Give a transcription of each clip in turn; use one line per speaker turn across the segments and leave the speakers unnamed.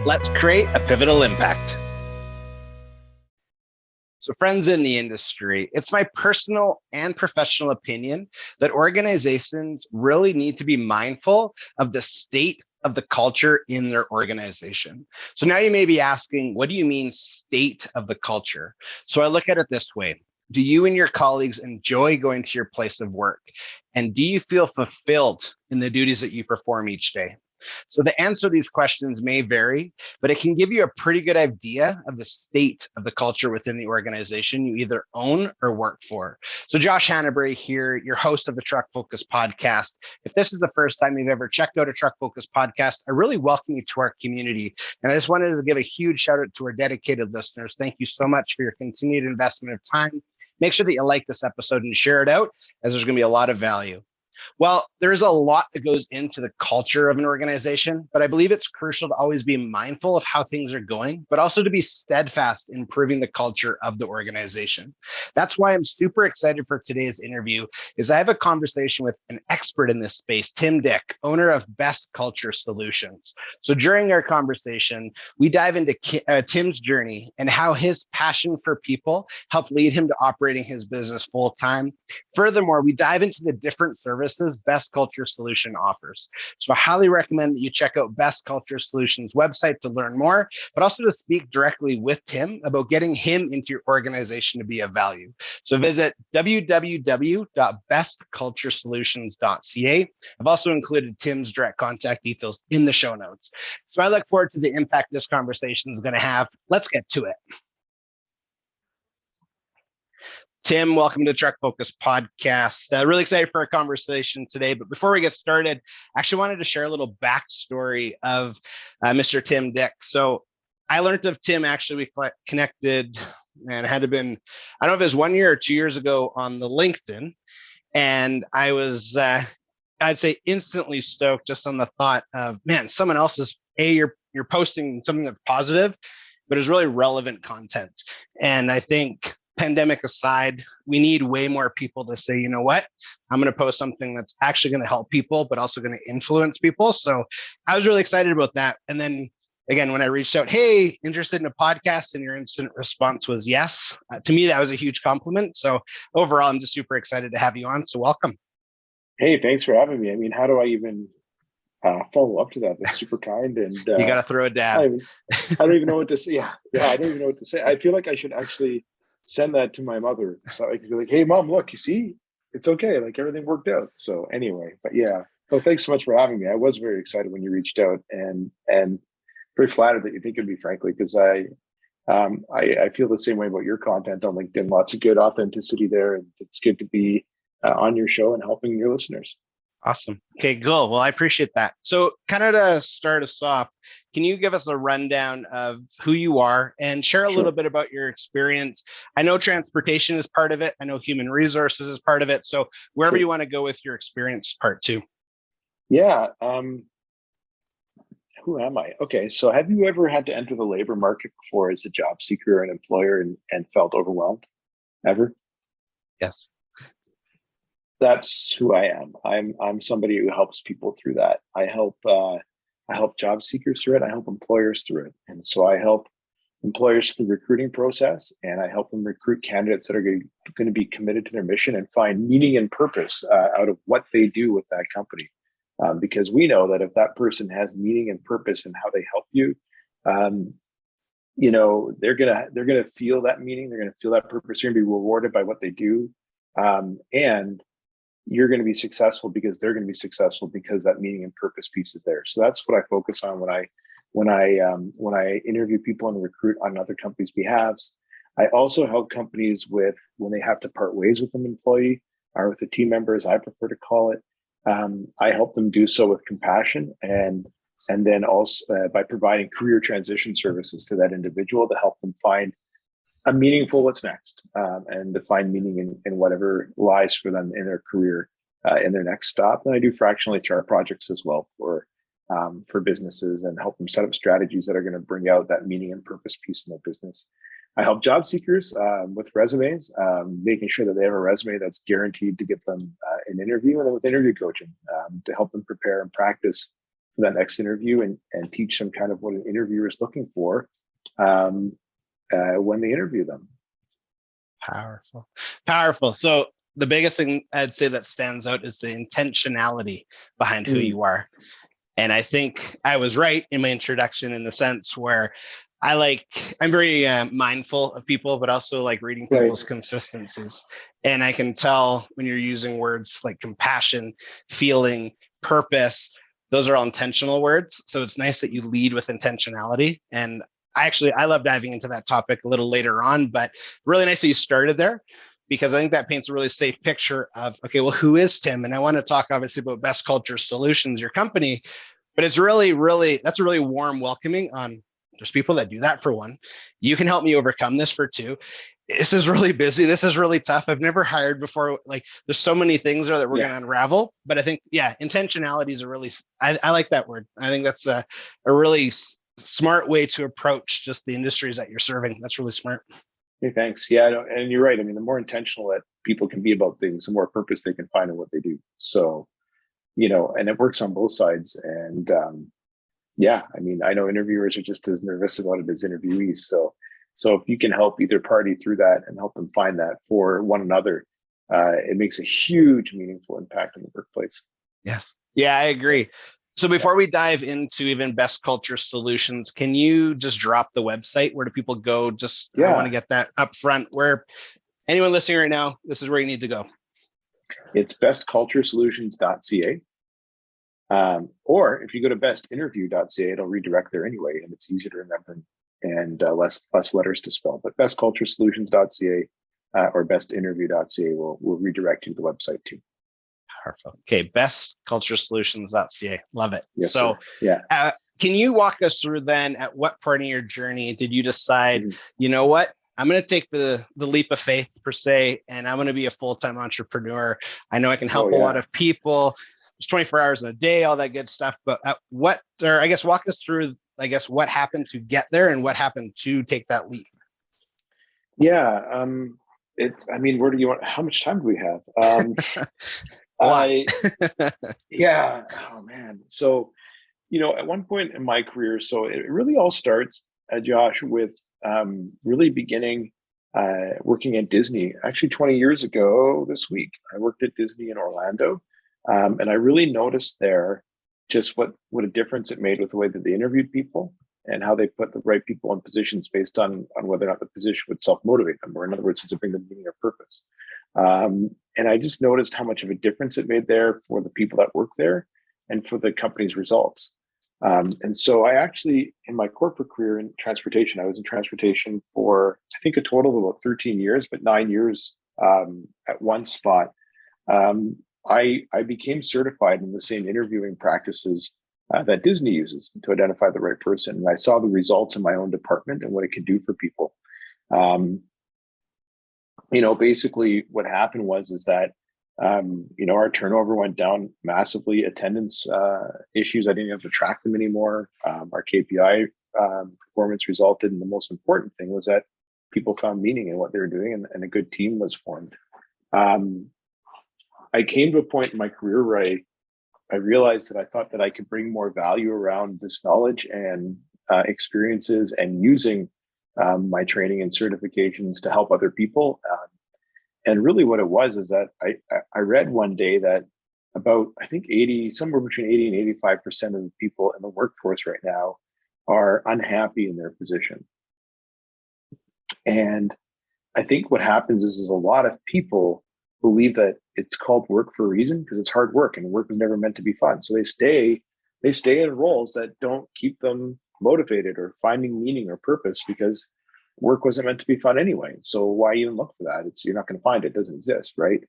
Let's create a pivotal impact. So, friends in the industry, it's my personal and professional opinion that organizations really need to be mindful of the state of the culture in their organization. So, now you may be asking, what do you mean, state of the culture? So, I look at it this way. Do you and your colleagues enjoy going to your place of work? And do you feel fulfilled in the duties that you perform each day? So the answer to these questions may vary, but it can give you a pretty good idea of the state of the culture within the organization you either own or work for. So Josh Hannabury here, your host of the Truck Focus podcast. If this is the first time you've ever checked out a Truck Focus podcast, I really welcome you to our community. And I just wanted to give a huge shout out to our dedicated listeners. Thank you so much for your continued investment of time. Make sure that you like this episode and share it out, as there's going to be a lot of value. Well, there's a lot that goes into the culture of an organization, but I believe it's crucial to always be mindful of how things are going, but also to be steadfast in improving the culture of the organization. That's why I'm super excited for today's interview, is I have a conversation with an expert in this space, Tim Dyck, owner of Best Culture Solutions. So during our conversation, we dive into Tim's journey and how his passion for people helped lead him to operating his business full time. Furthermore, we dive into the different services Best Culture Solution offers. So I highly recommend that you check out Best Culture Solutions website to learn more, but also to speak directly with Tim about getting him into your organization to be of value. So visit www.bestculturesolutions.ca. I've also included Tim's direct contact details in the show notes. So I look forward to the impact this conversation is going to have. Let's get to it. Tim, welcome to the Truck Focus podcast. Really excited for our conversation today. But before we get started, I actually wanted to share a little backstory of Mr. Tim Dyck. So I learned of Tim, actually, we connected, and it had to have been, I don't know if it was 1 year or 2 years ago on the LinkedIn. And I was, I'd say, instantly stoked just on the thought of, man, someone else is, you're posting something that's positive, but is really relevant content. And I think, pandemic aside, we need way more people to say, you know what, I'm going to post something that's actually going to help people, but also going to influence people. So I was really excited about that. And then again, when I reached out, hey, interested in a podcast, and your instant response was yes. To me, that was a huge compliment. So overall, I'm just super excited to have you on. So welcome.
Hey, thanks for having me. I mean, how do I even follow up to that? That's super kind. And
you got to throw a dab.
I don't even know what to say. Yeah, I don't even know what to say. I feel like I should actually send that to my mother, so I could be like, hey mom, look, you see, it's okay, like everything worked out. So anyway, but yeah, well, thanks so much for having me. I was very excited when you reached out, and very flattered that you think of me, frankly, because I feel the same way about your content on LinkedIn. Lots of good authenticity there, and it's good to be on your show and helping your listeners.
Awesome. Okay, cool. Well, I appreciate that. So kind of to start us off, can you give us a rundown of who you are and share a little bit about your experience? I know transportation is part of it. I know human resources is part of it. So wherever you want to go with your experience part too.
Yeah. Who am I? Okay. So have you ever had to enter the labor market before as a job seeker or an employer and felt overwhelmed? Ever?
Yes.
That's who I am. I'm somebody who helps people through that. I help job seekers through it. I help employers through it. And so I help employers through the recruiting process, and I help them recruit candidates that are going to be committed to their mission and find meaning and purpose out of what they do with that company. Because we know that if that person has meaning and purpose in how they help you, they're gonna feel that meaning. They're gonna feel that purpose. They're gonna be rewarded by what they do, and you're going to be successful because they're going to be successful because that meaning and purpose piece is there. So that's what I focus on when I interview people and recruit on other companies' behalves. I also help companies with when they have to part ways with an employee or with a team member, as I prefer to call it. I help them do so with compassion and then also by providing career transition services to that individual to help them find a meaningful what's next, and to find meaning in whatever lies for them in their career, in their next stop. And I do fractional HR projects as well for businesses and help them set up strategies that are going to bring out that meaning and purpose piece in their business. I help job seekers with resumes, making sure that they have a resume that's guaranteed to get them an interview, and then with interview coaching to help them prepare and practice that next interview and teach them kind of what an interviewer is looking for when they interview them.
Powerful. So the biggest thing I'd say that stands out is the intentionality behind who you are. And I think I was right in my introduction in the sense where I'm very mindful of people, but also like reading people's consistencies. And I can tell when you're using words like compassion, feeling, purpose, those are all intentional words. So it's nice that you lead with intentionality. And I love diving into that topic a little later on, but really nice that you started there, because I think that paints a really safe picture of, okay, well, who is Tim? And I want to talk obviously about Best Culture Solutions, your company, but it's that's a really warm welcoming on, there's people that do that for one. You can help me overcome this for two. This is really busy. This is really tough. I've never hired before. Like there's so many things there that we're going to unravel, but I think, intentionality is I like that word. I think that's a really smart way to approach just the industries that you're serving. That's really smart.
Hey, thanks. Yeah, and you're right. I mean, the more intentional that people can be about things, the more purpose they can find in what they do. So, and it works on both sides. And I mean, I know interviewers are just as nervous about it as interviewees. So if you can help either party through that and help them find that for one another, it makes a huge, meaningful impact in the workplace.
Yes. Yeah, I agree. So before we dive into even Best Culture Solutions, can you just drop the website? Where do people go? I want to get that up front, where anyone listening right now, this is where you need to go.
It's bestculturesolutions.ca. Or if you go to bestinterview.ca, it'll redirect there anyway, and it's easier to remember and less letters to spell. But bestculturesolutions.ca or bestinterview.ca will redirect you to the website too.
Powerful. Okay, bestculturesolutions.ca. Love it.
Yes,
so,
can
you walk us through then, at what part of your journey did you decide, you know what, I'm going to take the leap of faith per se, and I'm going to be a full-time entrepreneur. I know I can help a lot of people. It's 24 hours in a day, all that good stuff. But walk us through, what happened to get there and what happened to take that leap.
Yeah. Where do you want, how much time do we have? Oh man. So, at one point in my career, so it really all starts, Josh, with really beginning working at Disney. Actually, 20 years ago this week, I worked at Disney in Orlando. And I really noticed there just what a difference it made with the way that they interviewed people and how they put the right people in positions based on whether or not the position would self-motivate them, or in other words, does it bring them meaning or purpose? And I just noticed how much of a difference it made there for the people that work there and for the company's results. And so I actually, in my corporate career in transportation, I was in transportation for, I think, a total of about 13 years, but 9 years at one spot. I became certified in the same interviewing practices that Disney uses to identify the right person. And I saw the results in my own department and what it could do for people. Basically what happened was that, our turnover went down massively. Attendance issues, I didn't have to track them anymore. Our KPI performance resulted. And the most important thing was that people found meaning in what they were doing, and a good team was formed. I came to a point in my career where I realized that I thought that I could bring more value around this knowledge and experiences and using my training and certifications to help other people. And really what it was is that I read one day that about, I think somewhere between 80 and 85% of the people in the workforce right now are unhappy in their position. And I think what happens is a lot of people believe that it's called work for a reason because it's hard work, and work was never meant to be fun. So they stay in roles that don't keep them motivated or finding meaning or purpose, because work wasn't meant to be fun anyway. So why even look for that? You're not going to find it. It doesn't exist, right?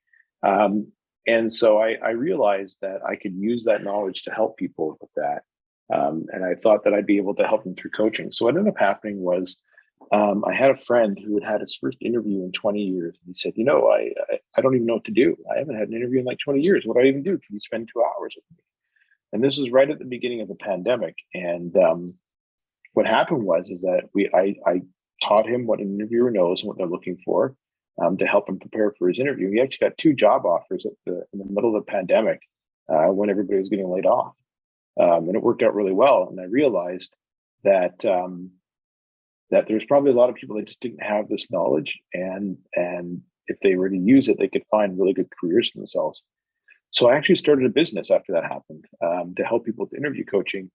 And so I realized that I could use that knowledge to help people with that. And I thought that I'd be able to help them through coaching. So what ended up happening was I had a friend who had had his first interview in 20 years. And he said, I don't even know what to do. I haven't had an interview in like 20 years. What do I even do? Can you spend 2 hours with me? And this was right at the beginning of the pandemic. And what happened was that I taught him what an interviewer knows and what they're looking for to help him prepare for his interview. He actually got 2 job offers in the middle of the pandemic when everybody was getting laid off. And it worked out really well. And I realized that that there's probably a lot of people that just didn't have this knowledge, and if they were to use it, they could find really good careers for themselves. So I actually started a business after that happened, to help people with interview coaching,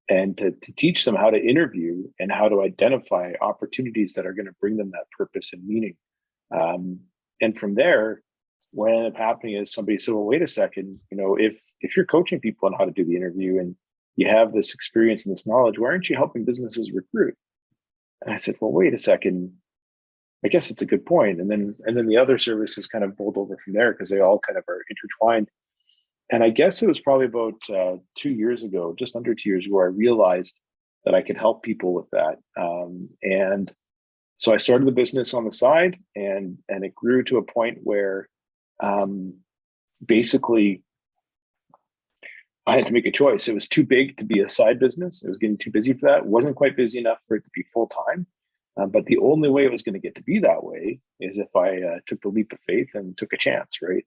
and to teach them how to interview and how to identify opportunities that are going to bring them that purpose and meaning. And from there, what ended up happening is somebody said, well, wait a second, if you're coaching people on how to do the interview and you have this experience and this knowledge, why aren't you helping businesses recruit? And I said, well, wait a second, I guess it's a good point. And then the other services kind of bowled over from there, because they all kind of are intertwined. And I guess it was probably about 2 years ago, just under 2 years ago, I realized that I could help people with that. And so I started the business on the side, and it grew to a point where basically I had to make a choice. It was too big to be a side business. It was getting too busy for that. It wasn't quite busy enough for it to be full time. But the only way it was going to get to be that way is if I took the leap of faith and took a chance, right?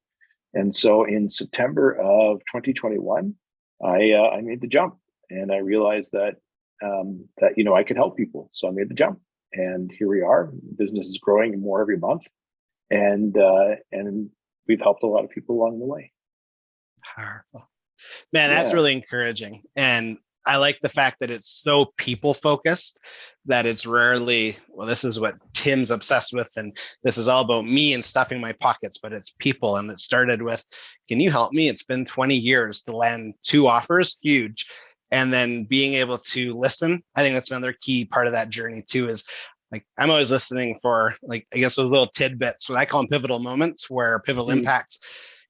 And so in September of 2021, I made the jump, and I realized that I could help people. So I made the jump, and here we are. Business is growing more every month, and we've helped a lot of people along the way.
Powerful. Man, that's really encouraging. And I like the fact that it's so people focused, that it's rarely, well, this is what Tim's obsessed with, and this is all about me and stuffing my pockets, but it's people. And it started with, can you help me? It's been 20 years to land 2 offers, huge. And then being able to listen. I think that's another key part of that journey too, is like, I'm always listening for, like, I guess those little tidbits, what I call them pivotal moments, where pivotal impacts.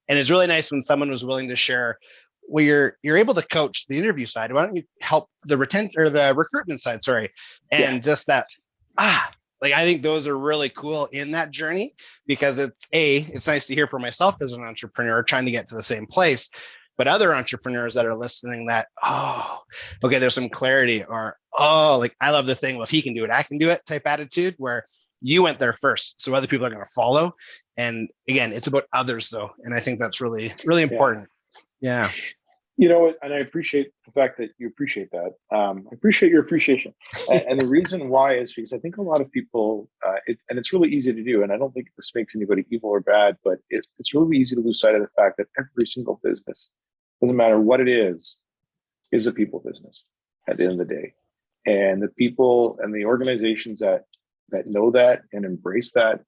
And it's really nice when someone was willing to share, well, you're able to coach the interview side. Why don't you help the retention or the recruitment side? Sorry. And just that, like, I think those are really cool in that journey, because it's nice to hear for myself as an entrepreneur trying to get to the same place, but other entrepreneurs that are listening that, okay, there's some clarity, or, like, I love the thing, well, if he can do it, I can do it type attitude, where you went there first, so other people are going to follow. And again, it's about others though. And I think that's really, really important. Yeah.
And I appreciate the fact that you appreciate that. I appreciate your appreciation. And the reason why is because I think a lot of people, and it's really easy to do, and I don't think this makes anybody evil or bad, but it's really easy to lose sight of the fact that every single business, doesn't matter what it is a people business at the end of the day. And the people and the organizations that know that and embrace that,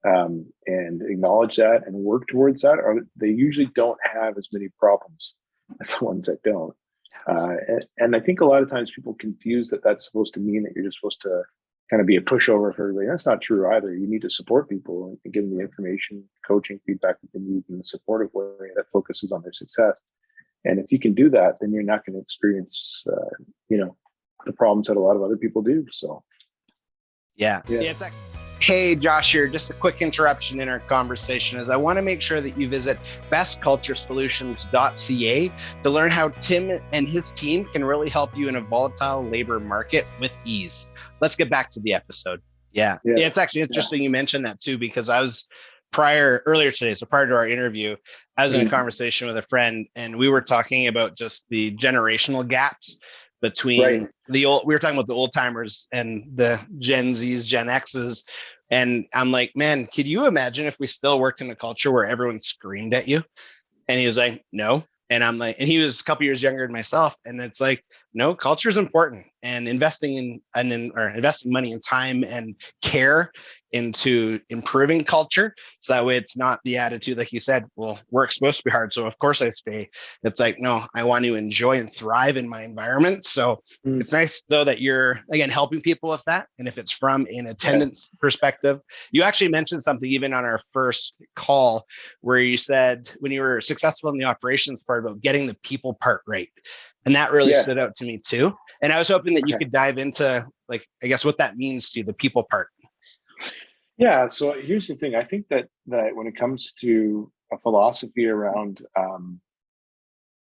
and acknowledge that and work towards that, they usually don't have as many problems as the ones that don't. And I think a lot of times people confuse that that's supposed to mean that you're just supposed to kind of be a pushover for everybody. That's not true either. You need to support people and give them the information, coaching, feedback that they need in a supportive way that focuses on their success. And if you can do that, then you're not going to experience, the problems that a lot of other people do. So,
yeah. It's like, hey, Josh here, just a quick interruption in our conversation, as I want to make sure that you visit bestculturesolutions.ca to learn how Tim and his team can really help you in a volatile labor market with ease. Let's get back to the episode. Yeah, it's actually interesting you mentioned that too, because I was earlier today, so prior to our interview, I was in a conversation with a friend, and we were talking about just the generational gaps between we were talking about the old timers and the Gen Zs, Gen Xs. And I'm like, man, could you imagine if we still worked in a culture where everyone screamed at you? And he was like, no. And I'm like, and he was a couple years younger than myself. And it's like, no, culture is important, and investing investing money and time and care into improving culture. So that way it's not the attitude, like you said, well, work's supposed to be hard, so of course I stay. It's like, no, I want to enjoy and thrive in my environment. So it's nice though that you're, again, helping people with that. And if it's from an attendance perspective, you actually mentioned something even on our first call, where you said when you were successful in the operations part about getting the people part right. And that really stood out to me too. And I was hoping that you could dive into, like, I guess what that means to you, the people part.
Yeah. So here's the thing. I think that when it comes to a philosophy around, how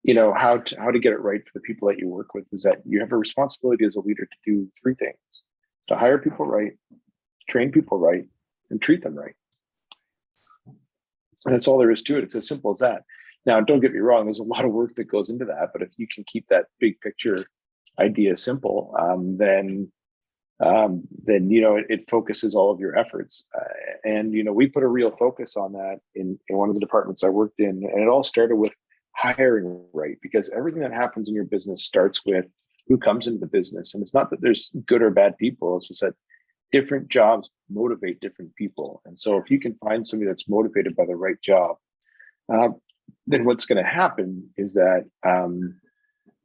to get it right for the people that you work with, is that you have a responsibility as a leader to do 3 things: to hire people right, train people right, and treat them right. And that's all there is to it. It's as simple as that. Now, don't get me wrong, there's a lot of work that goes into that, but if you can keep that big picture idea simple, then it focuses all of your efforts. And we put a real focus on that in one of the departments I worked in, and it all started with hiring right, because everything that happens in your business starts with who comes into the business. And it's not that there's good or bad people, it's just that different jobs motivate different people. And so if you can find somebody that's motivated by the right job, then what's going to happen is that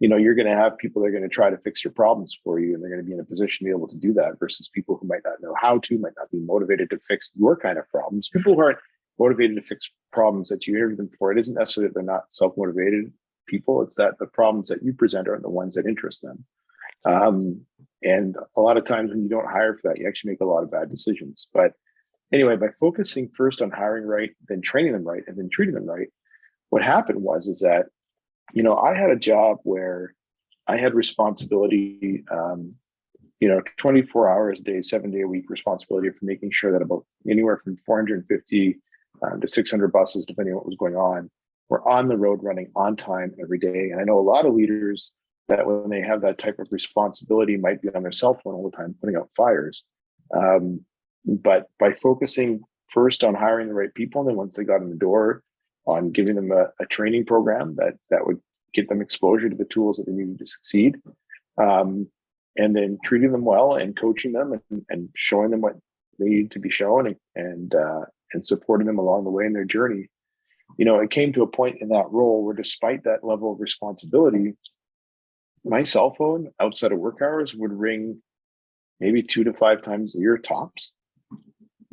you're going to have people that are going to try to fix your problems for you, and they're going to be in a position to be able to do that, versus people who might not know how to, might not be motivated to fix your kind of problems. People who aren't motivated to fix problems that you interview them for, it isn't necessarily that they're not self-motivated people, it's that the problems that you present aren't the ones that interest them. And a lot of times when you don't hire for that, you actually make a lot of bad decisions. But anyway, by focusing first on hiring right, then training them right, and then treating them right, what happened is that I had a job where I had responsibility, 24 hours a day, 7 day a week responsibility for making sure that about anywhere from 450 to 600 buses, depending on what was going on, were on the road running on time every day. And I know a lot of leaders that when they have that type of responsibility might be on their cell phone all the time, putting out fires. But by focusing first on hiring the right people, and then once they got in the door, on giving them a training program that would get them exposure to the tools that they needed to succeed, and then treating them well and coaching them and showing them what they need to be shown, and supporting them along the way in their journey. It came to a point in that role where, despite that level of responsibility, my cell phone outside of work hours would ring maybe 2 to 5 times a year tops.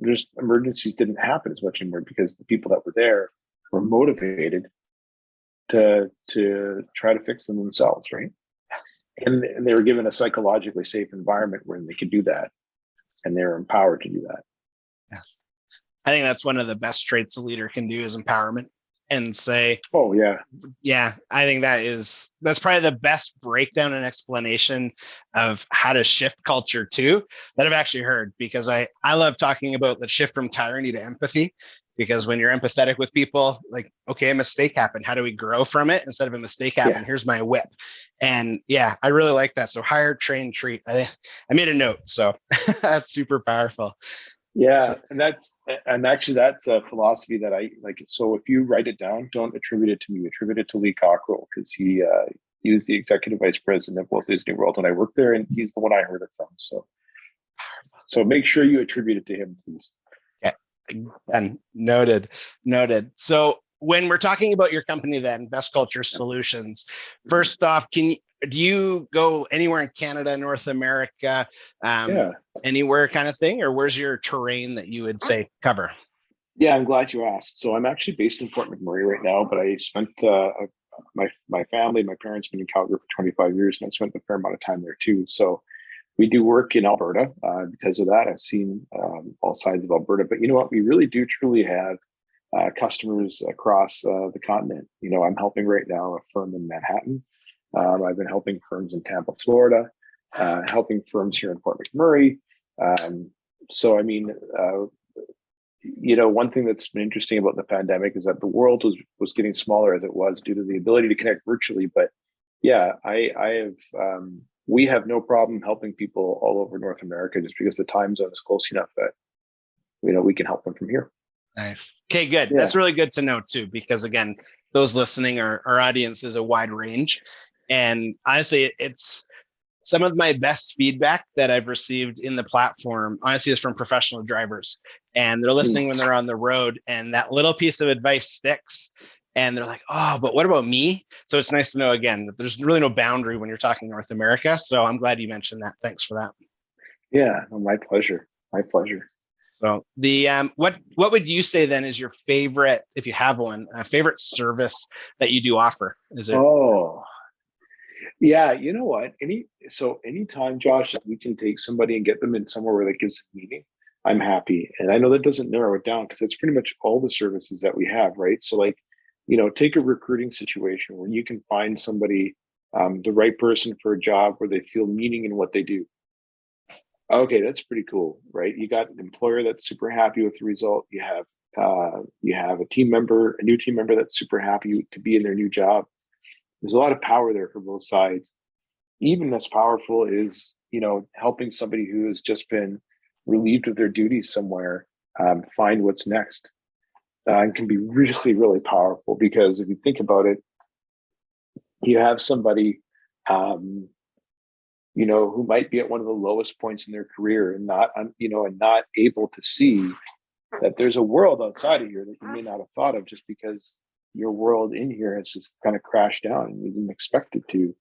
Just emergencies didn't happen as much anymore because the people that were there were motivated to try to fix them themselves, right? And they were given a psychologically safe environment where they could do that, and they were empowered to do that.
Yes. I think that's one of the best traits a leader can do, is empowerment, and say,
oh
yeah, I think that's probably the best breakdown and explanation of how to shift culture too that I've actually heard, because I love talking about the shift from tyranny to empathy. Because when you're empathetic with people, like, okay, a mistake happened. How do we grow from it? Instead of a mistake happened, here's my whip. And yeah, I really like that. So hire, train, treat. I made a note. So that's super powerful.
Yeah. And actually that's a philosophy that I like. So if you write it down, don't attribute it to me, attribute it to Lee Cockrell, because he was the executive vice president of Walt Disney World when I worked there, and he's the one I heard it from. So make sure you attribute it to him, please.
And noted. So when we're talking about your company, then Best Culture Solutions, first off, do you go anywhere in Canada, North America, anywhere kind of thing, or where's your terrain that you would say cover?
Yeah, I'm glad you asked. So I'm actually based in Fort McMurray right now, but I spent my family, my parents been in Calgary for 25 years, and I spent a fair amount of time there too. So we do work in Alberta because of that. I've seen all sides of Alberta, but you know what? We really do truly have customers across the continent. I'm helping right now a firm in Manhattan. I've been helping firms in Tampa, Florida, helping firms here in Fort McMurray. So, I mean, one thing that's been interesting about the pandemic is that the world was getting smaller as it was due to the ability to connect virtually. But yeah, we have no problem helping people all over North America, just because the time zone is close enough that we can help them from here.
Nice. Okay, good. Yeah. That's really good to know too, because again, those listening, our audience is a wide range, and honestly, it's some of my best feedback that I've received in the platform, honestly, is from professional drivers, and they're listening when they're on the road, and that little piece of advice sticks. And they're like, oh, but what about me? So it's nice to know, again, that there's really no boundary when you're talking North America. So I'm glad you mentioned that. Thanks for that.
Yeah, my pleasure. My pleasure.
So the what would you say then is your favorite, if you have one, favorite service that you do offer? Is it?
Oh, yeah. You know what? Anytime, Josh, that we can take somebody and get them in somewhere where that gives them meaning, I'm happy. And I know that doesn't narrow it down, because it's pretty much all the services that we have, right? So like, take a recruiting situation where you can find somebody, the right person for a job where they feel meaning in what they do. Okay, that's pretty cool, right? You got an employer that's super happy with the result. You have You have a new team member that's super happy to be in their new job. There's a lot of power there for both sides. Even as powerful is, helping somebody who has just been relieved of their duties somewhere find what's next. And can be really, really powerful, because if you think about it, you have somebody, who might be at one of the lowest points in their career and not able to see that there's a world outside of here that you may not have thought of, just because your world in here has just kind of crashed down and you didn't expect it to.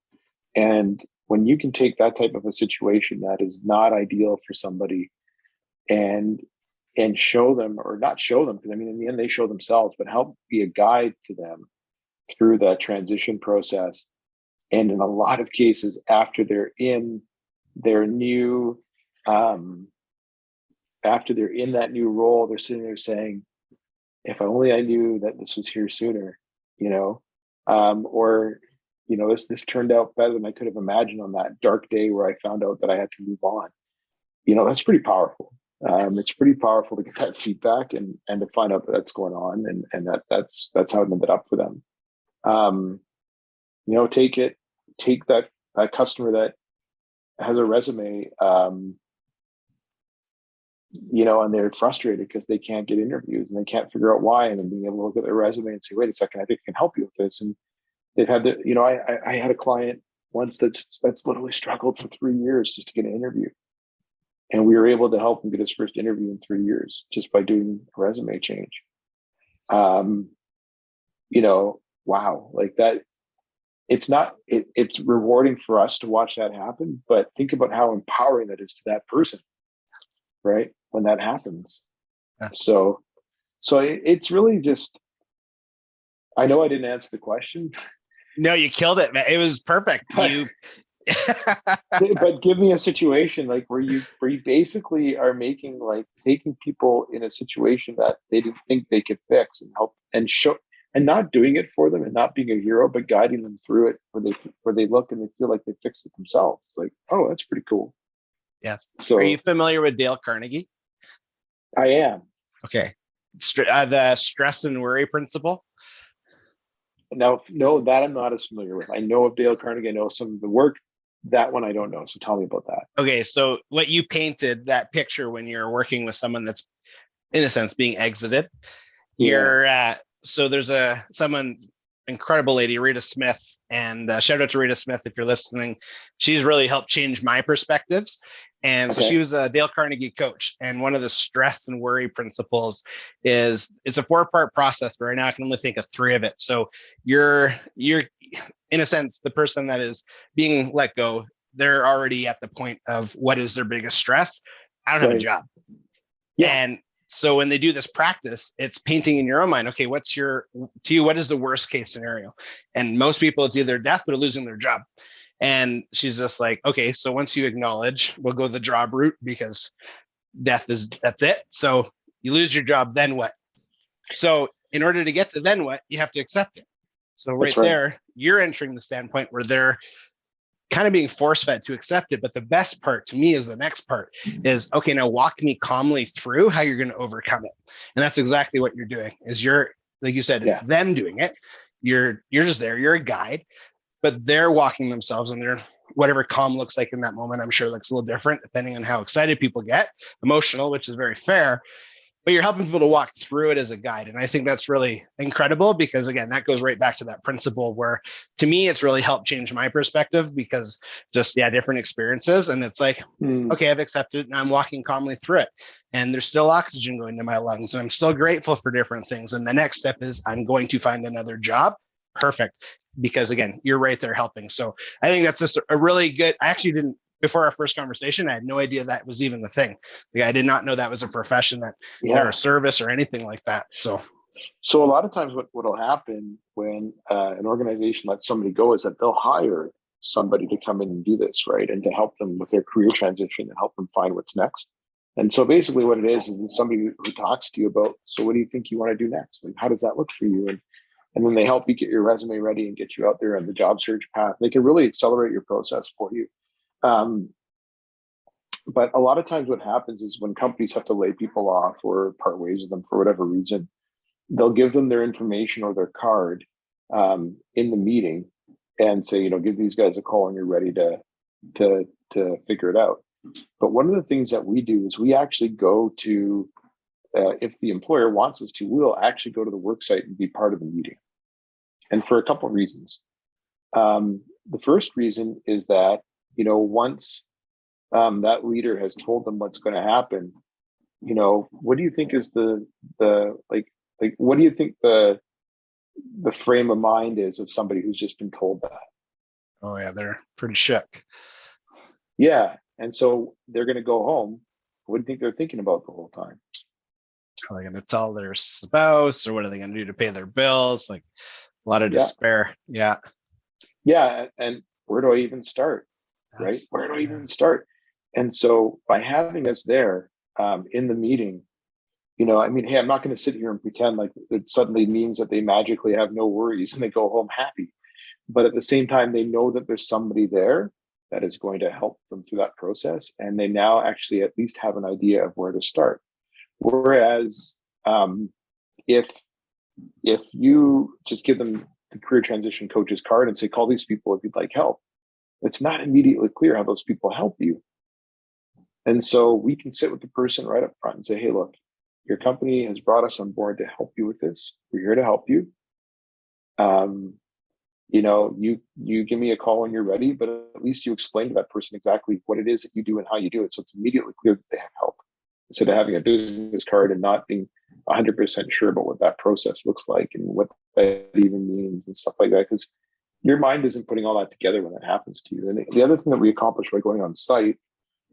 And when you can take that type of a situation that is not ideal for somebody and show them, or not show them, because in the end they show themselves, but help be a guide to them through that transition process. And in a lot of cases, after they're in their new after they're in that new role, they're sitting there saying, if only I knew that this was here sooner, or this turned out better than I could have imagined on that dark day where I found out that I had to move on. That's pretty powerful. It's pretty powerful to get that feedback and to find out that that's going on, and that's how it ended up for them. Take that customer that has a resume, and they're frustrated because they can't get interviews and they can't figure out why, and then being able to look at their resume and say, wait a second, I think I can help you with this. And they've had I had a client once that's literally struggled for 3 years just to get an interview. And we were able to help him get his first interview in 3 years just by doing a resume change. Wow, like that. It's rewarding for us to watch that happen, but think about how empowering that is to that person, right? When that happens. So it's really just, I know I didn't answer the question.
No, you killed it, man. It was perfect.
But give me a situation like where you basically are taking people in a situation that they didn't think they could fix and help and show, and not doing it for them and not being a hero, but guiding them through it where they look and they feel like they fixed it themselves. It's like, oh, that's pretty cool.
Yes.
So,
are you familiar with Dale Carnegie?
I am.
Okay. The stress and worry principle.
Now, no, that I'm not as familiar with. I know of Dale Carnegie. I know some of the work. That one I don't know. So tell me about that.
Okay. So what you painted, that picture when you're working with someone that's in a sense being exited, so there's someone incredible lady, Rita Smith, and shout out to Rita Smith if you're listening. She's really helped change my perspectives. And so she was a Dale Carnegie coach. And one of the stress and worry principles is it's a 4-part process, but right now I can only think of 3 of it. So you're in a sense, the person that is being let go, they're already at the point of what is their biggest stress? I don't have a job. Yeah. And so when they do this practice, it's painting in your own mind, okay, what is the worst case scenario? And most people, it's either death or losing their job. And she's just like, okay, so once you acknowledge, we'll go the job route because that's it. So you lose your job, then what? So in order to get to then what, you have to accept it. So right there, you're entering the standpoint where they're kind of being force-fed to accept it. But the best part to me is the next part is, okay, now walk me calmly through how you're going to overcome it. And that's exactly what you're doing is like you said, it's them doing it. You're just there, you're a guide, but they're walking themselves and they're whatever calm looks like in that moment. I'm sure it looks a little different depending on how excited people get, emotional, which is very fair. But you're helping people to walk through it as a guide. And I think that's really incredible because, again, that goes right back to that principle where, to me, it's really helped change my perspective because just, different experiences. And it's like, okay, I've accepted it and I'm walking calmly through it. And there's still oxygen going to my lungs and I'm still grateful for different things. And the next step is I'm going to find another job. Perfect. Because, again, you're right there helping. So I think that's just a really good, I actually didn't, before our first conversation, I had no idea that was even the thing. Like, I did not know that was a profession, that they're a service or anything like that. So
a lot of times what will happen when an organization lets somebody go is that they'll hire somebody to come in and do this, right? And to help them with their career transition and help them find what's next. And so basically what it is it's somebody who talks to you about, so what do you think you want to do next? Like, how does that look for you? And then they help you get your resume ready and get you out there on the job search path. They can really accelerate your process for you. But a lot of times what happens is when companies have to lay people off or part ways with them for whatever reason, they'll give them their information or their card in the meeting and say, give these guys a call when you're ready to figure it out. But one of the things that we do is we actually go to, if the employer wants us to, we'll actually go to the work site and be part of the meeting. And for a couple of reasons. The first reason is that, once that leader has told them what's going to happen, what do you think is the what do you think the frame of mind is of somebody who's just been told that?
Oh yeah, they're pretty shook.
Yeah. And so they're going to go home. What do you think they're thinking about the whole time?
Are they going to tell their spouse, or what are they going to do to pay their bills? Like a lot of despair. Yeah.
Yeah. And where do I even start? Right? Where do I even start? And so by having us there in the meeting, hey, I'm not going to sit here and pretend like it suddenly means that they magically have no worries and they go home happy. But at the same time, they know that there's somebody there that is going to help them through that process. And they now actually at least have an idea of where to start. Whereas if you just give them the career transition coach's card and say, call these people if you'd like help, it's not immediately clear how those people help you. And so we can sit with the person right up front and say, hey, look, your company has brought us on board to help you with this. We're here to help you. You give me a call when you're ready, but at least you explain to that person exactly what it is that you do and how you do it. So it's immediately clear that they have help, instead of having a business card and not being 100% sure about what that process looks like and what that even means and stuff like that. Because your mind isn't putting all that together when that happens to you. And the other thing that we accomplish by going on site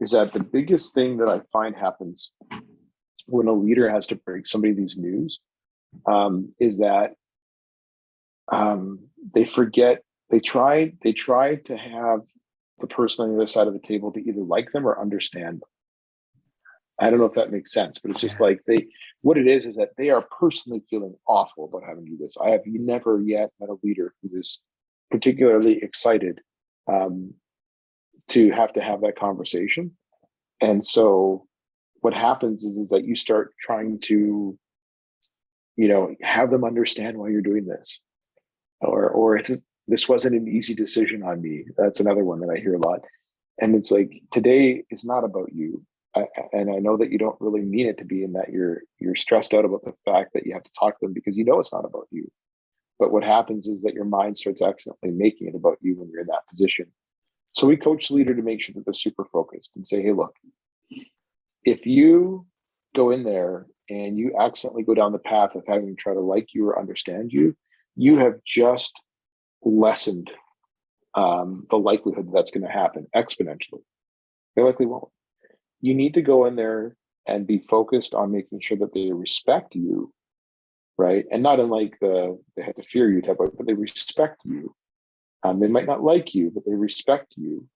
is that the biggest thing that I find happens when a leader has to break somebody these news is that they forget, they try to have the person on the other side of the table to either like them or understand them. I don't know if that makes sense, but it's just like what it is that they are personally feeling awful about having to do this. I have never yet met a leader who is particularly excited to have that conversation. And so what happens is that you start trying to, have them understand why you're doing this, or this wasn't an easy decision on me. That's another one that I hear a lot. And it's like, today is not about you. And I know that you don't really mean it to be, in that you're stressed out about the fact that you have to talk to them because it's not about you. But what happens is that your mind starts accidentally making it about you when you're in that position. So we coach the leader to make sure that they're super focused and say, hey, look, if you go in there and you accidentally go down the path of having to try to like you or understand you, you have just lessened the likelihood that that's going to happen exponentially. They likely won't. You need to go in there and be focused on making sure that they respect you, right? And not in like they have to fear you type of, but they respect you. They might not like you, but they respect you.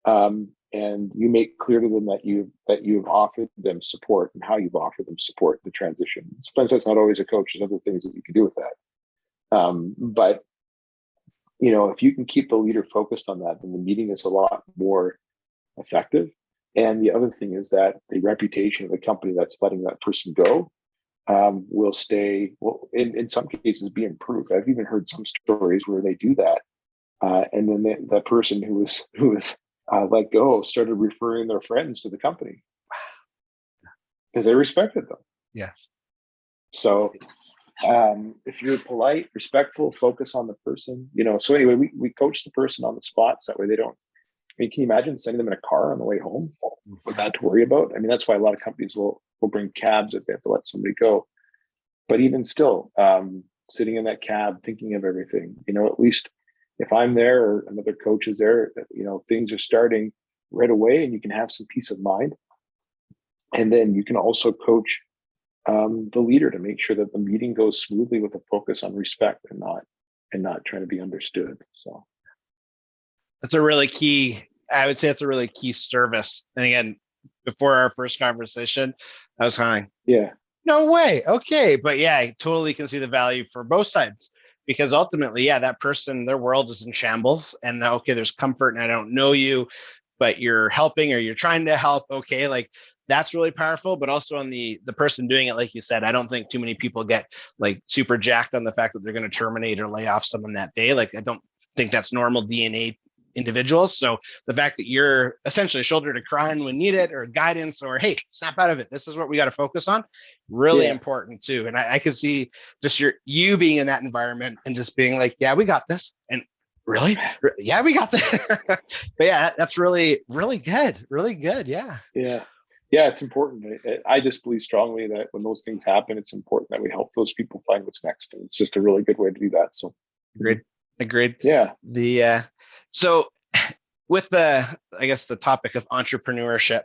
And you make clear to them that you've offered them support and how you've offered them support the transition. Sometimes that's not always a coach. There's other things that you can do with that. But if you can keep the leader focused on that, then the meeting is a lot more effective. And the other thing is that the reputation of the company that's letting that person go will in some cases be improved. I've even heard some stories where they do that. And then the person who was let go started referring their friends to the company because they respected them.
Yes. So
if you're polite, respectful, focus on the person, so anyway, we coach the person on the spots. That way they don't, can you imagine sending them in a car on the way home with that to worry about? I mean, that's why a lot of companies will bring cabs if they have to let somebody go. But even still, sitting in that cab, thinking of everything, at least if I'm there or another coach is there, things are starting right away and you can have some peace of mind. And then you can also coach the leader to make sure that the meeting goes smoothly with a focus on respect and not trying to be understood. So
that's a really key, I would say it's a really key service. And again, before our first conversation, I was kind of no way. Okay. But yeah, I totally can see the value for both sides, because ultimately, that person, their world is in shambles, and okay, there's comfort and I don't know you, but you're helping or you're trying to help, okay, like that's really powerful. But also on the person doing it, like you said, I don't think too many people get like super jacked on the fact that they're going to terminate or lay off someone that day. Like I don't think that's normal DNA individuals. So the fact that you're essentially shoulder to cry when needed, or guidance, or hey, snap out of it, this is what we got to focus on, really important too. And I can see just you being in that environment and just being like, yeah, we got this. And really, yeah, we got this. But yeah, that's really, really good. Really good. Yeah.
Yeah, it's important. I just believe strongly that when those things happen, it's important that we help those people find what's next. And it's just a really good way to do that. So
agreed.
Yeah.
So with I guess the topic of entrepreneurship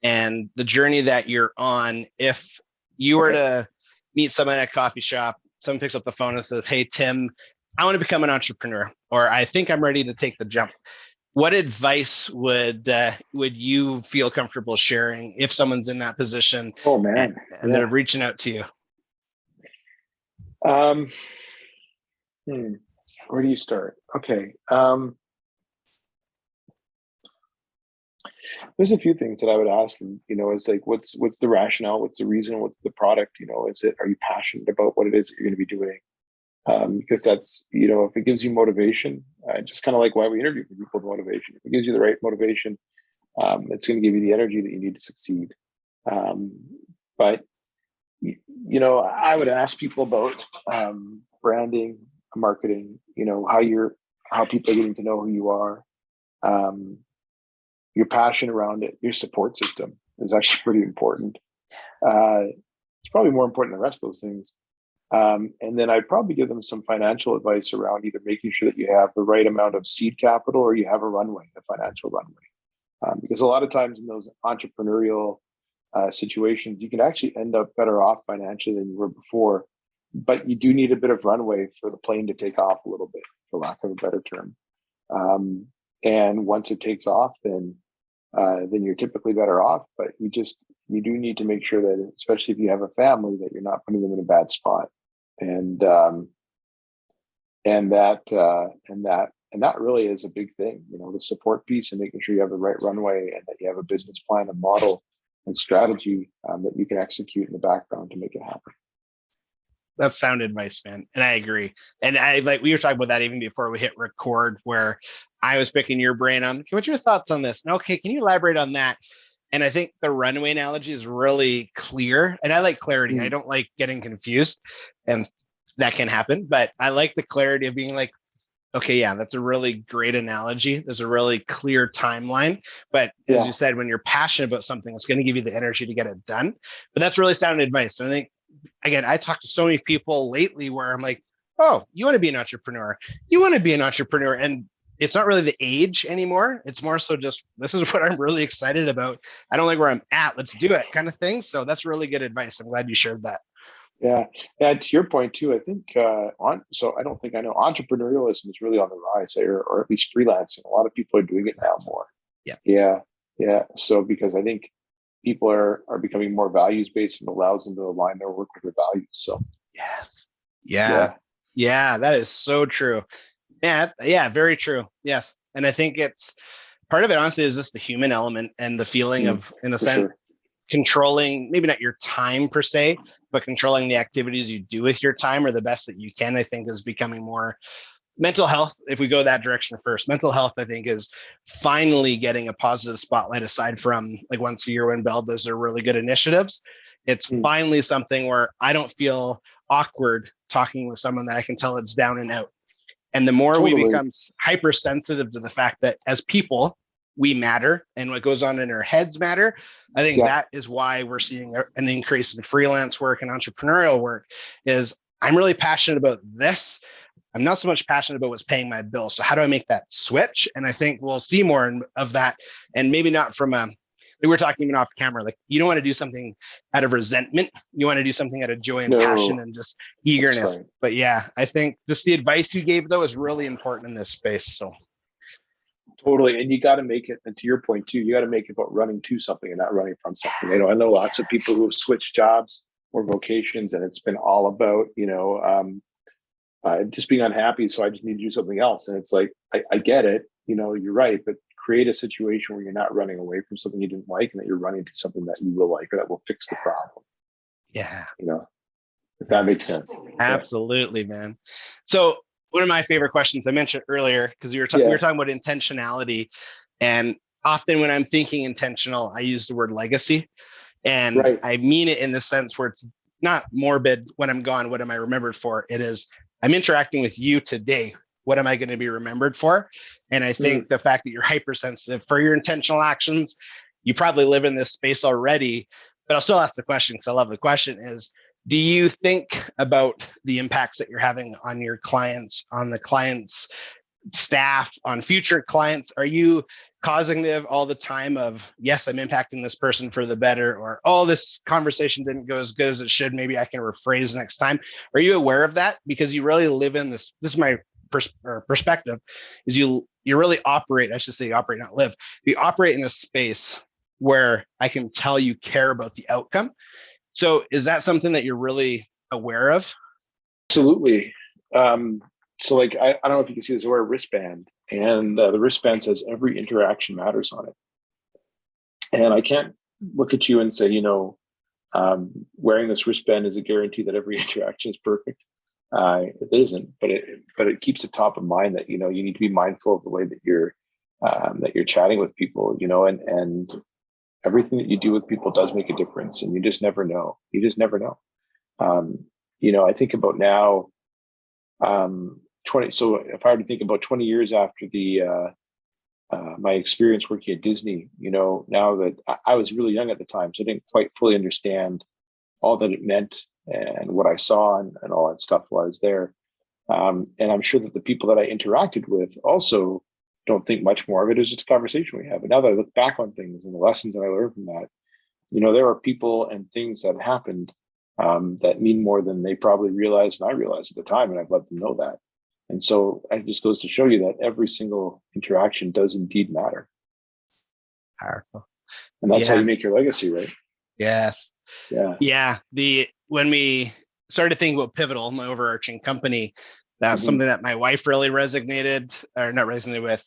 and the journey that you're on, if you were to meet someone at a coffee shop, someone picks up the phone and says, hey, Tim, I want to become an entrepreneur, or I think I'm ready to take the jump. What advice would you feel comfortable sharing if someone's in that position?
Oh man,
and they're reaching out to you.
Where do you start? Okay. There's a few things that I would ask them. It's like, what's the rationale? What's the reason? What's the product? Are you passionate about what it is that you're going to be doing? Because that's, if it gives you motivation, just kind of like why we interview for people with motivation. If it gives you the right motivation, it's going to give you the energy that you need to succeed. But I would ask people about branding, marketing. How people are getting to know who you are, your passion around it, your support system is actually pretty important. It's probably more important than the rest of those things. And then I'd probably give them some financial advice around either making sure that you have the right amount of seed capital or you have a financial runway. Because a lot of times in those entrepreneurial situations, you can actually end up better off financially than you were before, but you do need a bit of runway for the plane to take off a little bit, for lack of a better term. And once it takes off, then you're typically better off, but you do need to make sure that, especially if you have a family, that you're not putting them in a bad spot. And that really is a big thing, the support piece and making sure you have the right runway and that you have a business plan, a model and strategy that you can execute in the background to make it happen.
That's sound advice, man. And I agree. And we were talking about that even before we hit record, where I was picking your brain on, okay, what's your thoughts on this? And okay, can you elaborate on that? And I think the runway analogy is really clear. And I like clarity. I don't like getting confused, and that can happen, but I like the clarity of being like, okay, yeah, that's a really great analogy. There's a really clear timeline. But as you said, when you're passionate about something, it's going to give you the energy to get it done. But that's really sound advice. And I think, again, I talked to so many people lately where I'm like, oh, you want to be an entrepreneur. You want to be an entrepreneur. And it's not really the age anymore. It's more so just, this is what I'm really excited about. I don't like where I'm at. Let's do it kind of thing. So that's really good advice. I'm glad you shared that.
Yeah. And to your point too, I think, so I don't think I know, entrepreneurialism is really on the rise, or at least freelancing. A lot of people are doing it now more. Yeah. So because I think people are becoming more values-based and allows them to align their work with their values. So
yes. Yeah, that is so true. Yeah, very true. Yes. And I think it's part of it, honestly, is just the human element and the feeling of, in a sense, controlling, maybe not your time per se, but controlling the activities you do with your time or the best that you can, I think is becoming more. Mental health, if we go that direction first, mental health, I think, is finally getting a positive spotlight aside from like once a year when Bell does their really good initiatives. It's finally something where I don't feel awkward talking with someone that I can tell it's down and out. And the more we become hypersensitive to the fact that as people, we matter and what goes on in our heads matter, I think that is why we're seeing an increase in freelance work and entrepreneurial work. Is I'm really passionate about this. I'm not so much passionate about what's paying my bill. So how do I make that switch? And I think we'll see more of that. And maybe not from we were talking even off camera, like you don't want to do something out of resentment. You want to do something out of joy and passion and just eagerness. Right. But yeah, I think just the advice you gave though is really important in this space. So
totally. And you got to make it, and to your point too, you got to make it about running to something and not running from something. I know lots of people who have switched jobs or vocations and it's been all about, just being unhappy. So I just need to do something else. And it's like, I get it, you're right, but create a situation where you're not running away from something you didn't like, and that you're running to something that you will like or that will fix the problem.
Yeah.
If that makes sense.
Absolutely, man. So one of my favorite questions I mentioned earlier, because we were talking about intentionality, and often when I'm thinking intentional, I use the word legacy, and I mean it in the sense where it's not morbid. When I'm gone, what am I remembered for? It is, I'm interacting with you today. What am I going to be remembered for? And I think the fact that you're hypersensitive for your intentional actions, you probably live in this space already, but I'll still ask the question because I love the question is, do you think about the impacts that you're having on your clients, on the clients' staff, on future clients? Are you cognitive all the time of, yes, I'm impacting this person for the better, or, oh, this conversation didn't go as good as it should, maybe I can rephrase next time? Are you aware of that? Because you really live in this is my perspective, is you really operate, I should say operate, not live. You operate in a space where I can tell you care about the outcome. So is that something that you're really aware of?
Absolutely. So like, I don't know if you can see this, I wear a wristband, and the wristband says every interaction matters on it. And I can't look at you and say, wearing this wristband is a guarantee that every interaction is perfect. It isn't, but it keeps it top of mind that, you need to be mindful of the way that you're chatting with people, and everything that you do with people does make a difference, and you just never know. I think about now, 20. So if I were to think about 20 years after my experience working at Disney, now that I was really young at the time, so I didn't quite fully understand all that it meant and what I saw and all that stuff while I was there. And I'm sure that the people that I interacted with also don't think much more of it. It was just a conversation we have. But now that I look back on things and the lessons that I learned from that, there are people and things that happened that mean more than they probably realized and I realized at the time, and I've let them know that. And so it just goes to show you that every single interaction does indeed matter.
Powerful.
And that's how you make your legacy, right?
Yes.
Yeah.
When we started thinking about Pivotal, my overarching company, that's something that my wife really resonated with,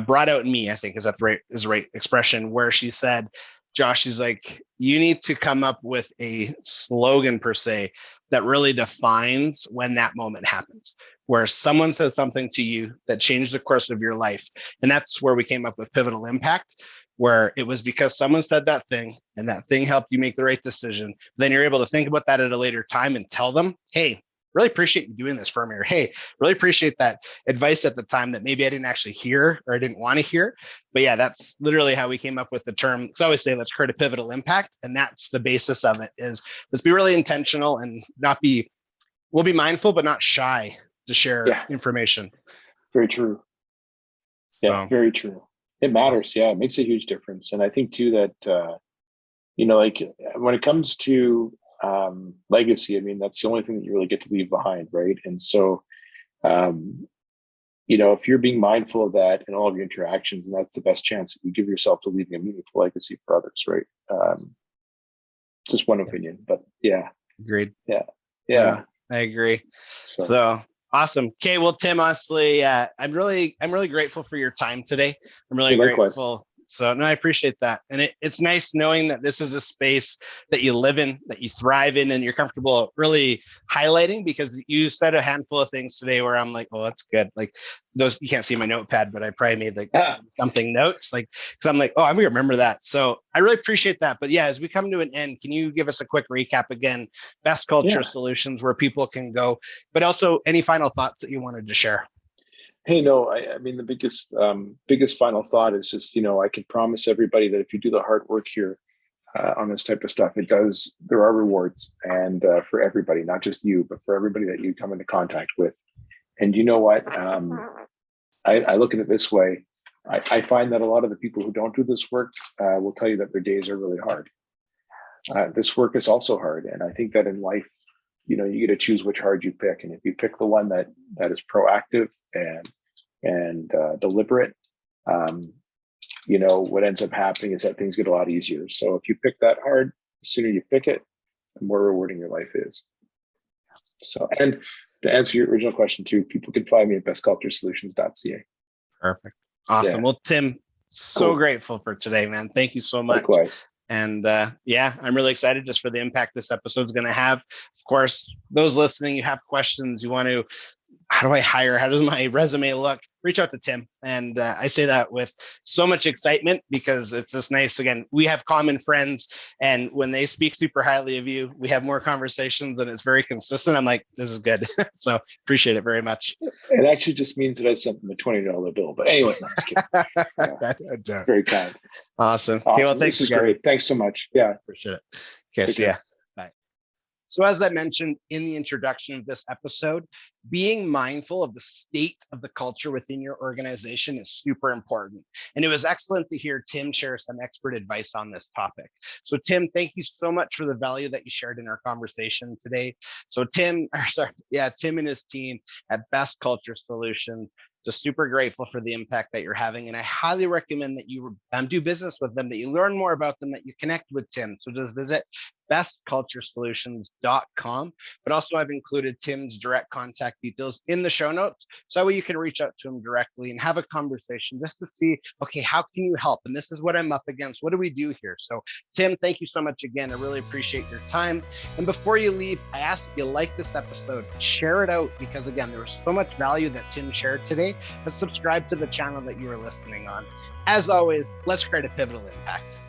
brought out in me, I think is the right expression, where she said, Josh, she's like, you need to come up with a slogan per se that really defines when that moment happens, where someone says something to you that changed the course of your life. And that's where we came up with Pivotal Impact, where it was because someone said that thing and that thing helped you make the right decision. Then you're able to think about that at a later time and tell them, hey, really appreciate you doing this for me, or hey, really appreciate that advice at the time that maybe I didn't actually hear or I didn't want to hear. But yeah, that's literally how we came up with the term. So I always say, let's create a pivotal impact. And that's the basis of it, is let's be really intentional and we'll be mindful, but not shy to share information.
Very true. Yeah, very true. It matters. Yeah, it makes a huge difference. And I think too that, like when it comes to legacy, I mean, that's the only thing that you really get to leave behind, right? And so, if you're being mindful of that in all of your interactions, and that's the best chance that you give yourself to leaving a meaningful legacy for others, right? Just one opinion, but yeah.
Agreed.
Yeah.
I agree. So awesome. Okay. Well, Tim, honestly, I'm really grateful for your time today. I'm really grateful. So no, I appreciate that. And it's nice knowing that this is a space that you live in, that you thrive in, and you're comfortable really highlighting, because you said a handful of things today where I'm like, well, that's good. Like those, you can't see my notepad, but I probably made like something notes, like, cause I'm like, oh, I'm gonna remember that. So I really appreciate that. But yeah, as we come to an end, can you give us a quick recap again, Best Culture Solutions, where people can go, but also any final thoughts that you wanted to share?
Hey, no, I mean, the biggest final thought is just, I can promise everybody that if you do the hard work here on this type of stuff, there are rewards, and for everybody, not just you, but for everybody that you come into contact with. And you know what? I look at it this way. I find that a lot of the people who don't do this work will tell you that their days are really hard. This work is also hard. And I think that in life, you get to choose which hard you pick. And if you pick the one that is proactive and deliberate, what ends up happening is that things get a lot easier. So if you pick that hard, the sooner you pick it, the more rewarding your life is. So, and to answer your original question too, people can find me at bestculturesolutions.ca.
Perfect. Awesome.
Yeah.
Well, Tim, so
Cool.
grateful for today, man. Thank you so much.
Likewise.
And yeah, I'm really excited just for the impact this episode is going to have. Of course, those listening, you have questions, you want to, how do I hire? How does my resume look? Reach out to Tim. And I say that with so much excitement because it's just nice. Again, we have common friends. And when they speak super highly of you, we have more conversations and it's very consistent. I'm like, this is good. So appreciate it very much.
It actually just means that I sent them a $20 bill. But anyway, no, just kidding. Yeah. Very kind.
Awesome.
Awesome.
Okay, well, thanks
This is
again.
Great. Thanks so much. Yeah.
Appreciate it. Okay,
Take
see ya.
care.
Bye. So as I mentioned in the introduction of this episode, being mindful of the state of the culture within your organization is super important. And it was excellent to hear Tim share some expert advice on this topic. So Tim, thank you so much for the value that you shared in our conversation today. So Tim and his team at Best Culture Solutions, just super grateful for the impact that you're having. And I highly recommend that you do business with them, that you learn more about them, that you connect with Tim. So just visit bestculturesolutions.com. But also I've included Tim's direct contact details in the show notes. So that way you can reach out to him directly and have a conversation just to see, okay, how can you help? And this is what I'm up against. What do we do here? So Tim, thank you so much again. I really appreciate your time. And before you leave, I ask if you like this episode, share it out, because again, there was so much value that Tim shared today. But subscribe to the channel that you are listening on. As always, let's create a pivotal impact.